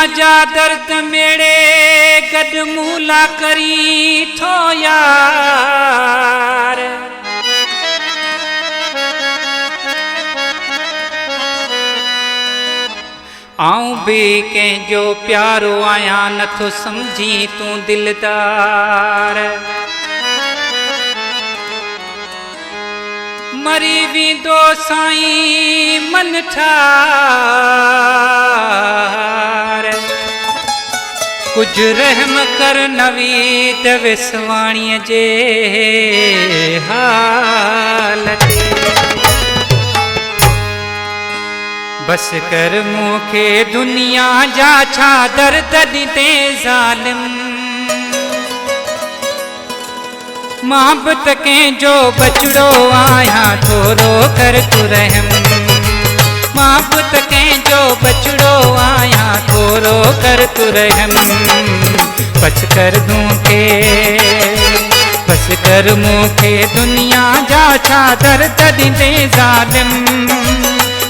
जा दर्द मेरे गदमूला करी थो यार। आऊं भी कंहिंजो प्यारो आहियां नथो समझी तूं दिलदार। मरी वेंदो साईं मन ठार। कुछ रहम कर नवीद विसवाणीअ जे हाल ते। बस कर मूंखे दुनिया जा छा दर्द ॾिते ज़ालिम। मां बि त कंहिंजो बचड़ो आहियां थोरो कर तूं रहम। मां बि त कंहिंजो बचड़ो आहियां थोरो कर तूं रहम। बस कर मूंखे बस कर मूंखे दुनिया जा छा दर्द ॾिते ज़ालिम।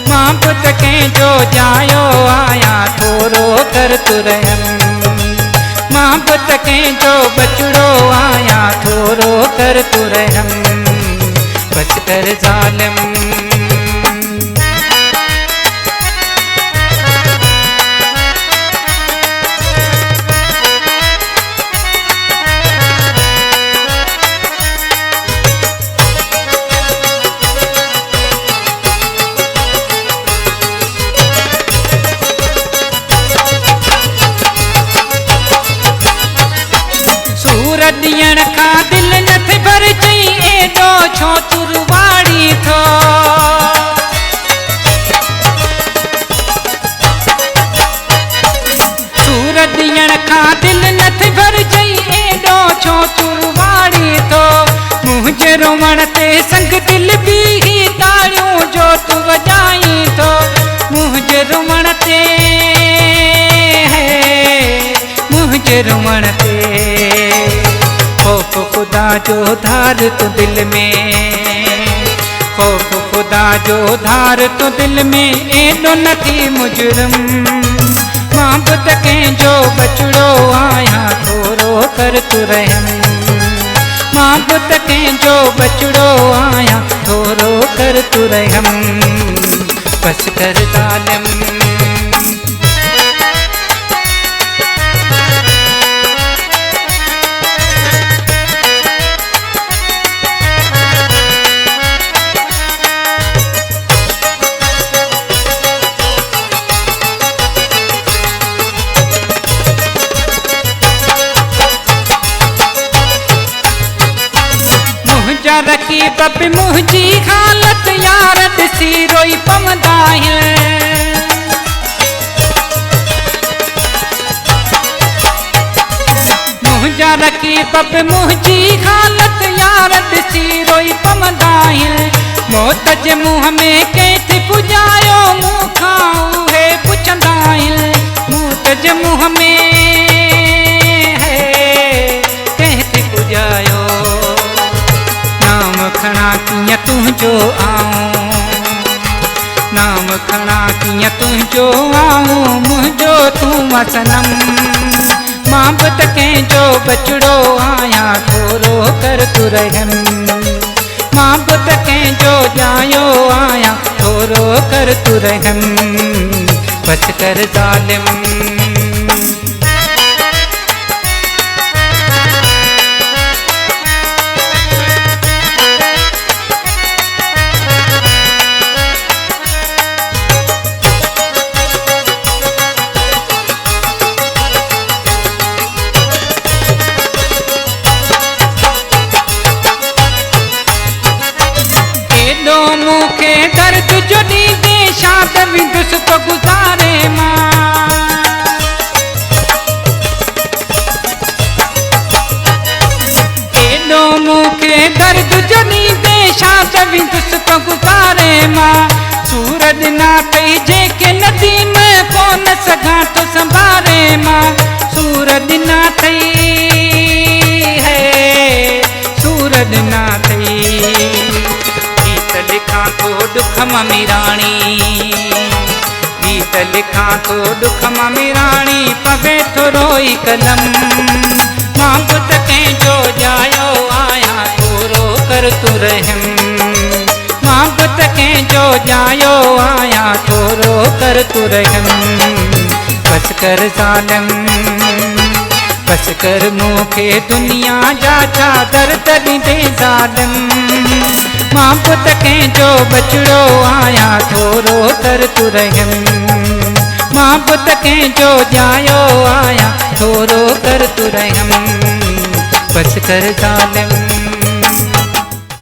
मां बि त कंहिंजो जायो आहियां थोरो कर तूं रहम। मां बि त कंहिंजो बचड़ो आहियां थोरो कर तूं रहम। बस कर ज़ालिम। ॾियण खां दिल न थे भर चई एॾो छो तुरवाड़ी थो। सूर ॾियण खां दिल न थे भर चई एॾो छो तुरवाड़ी थो। मुंहिंजे रोवण ते संग दिल बि ताड़ियूं जो तूं वॼाई थो। मुंहिंजे रोवण ते मुंहिंजे रोवण ते खौफ खुदा जो धार तो दिल में। खौफ खुदा जो धार तो दिल में एॾो न थी मुजरम। मां बि त कंहिंजो बचड़ो आहियां थोरो कर तूं रहम। मां बि त कंहिंजो बचड़ो आहियां थोरो कर तूं रहम। बस कर ज़ालिम। रखी बब मुंहिंजी हालत यार ॾिसी रोई पवंदा आहिनि। मुंहिंजा रखी बब मुंहिंजी हालत यार ॾिसी रोई पवंदा आहिनि। मौत जे मुंहं में कंहिं थी पुॼायो मूंखां उहे पुछंदा आहिनि। मौत जे मुंहं में कंहिं थी पुॼायो। नाम खणा कीअं तुंहिंजो आऊं। नाम खणा कीअं तुंहिंजो आऊं मुंहिंजो तूं सनम। मां बि त कंहिंजो बचड़ो आहियां थोरो कर तूं रहम। मां बि त कंहिंजो जायो आहियां थोरो कर तूं रहम। बस कर ज़ालिम। मूंखे दर्द जो ॾींदे शाद विंदुसि तो गुज़ारे मां। एॾो मूंखे दर्द जो ॾींदे शाद विंदुसि तो गुज़ारे मां। सूर ॾिना अथई जेके नदी में कोन सघां थो संभारे मां। सूर ॾिना अथई सूर ॾिना अथई लिखा तो दुख ममी राणी। गीत त लिखा तो दुख ममिराणी पवे थो रोई कलम। मां पुत कंहिं जो जायो आया थोरो कर तू रहम। मां पुत कंहिं जो जायो आया थोरो कर तू रहम। बस कर ज़ालिम बस कर मूंखे दुनिया जा चादर तॾहिं दे ज़ालिम। मां पुत कंहिं जो बचड़ो आया थोरो कर तू रहम। मां पुत कंहिं जो जायो आया थोरो कर तू रहम। बस कर ज़ालिम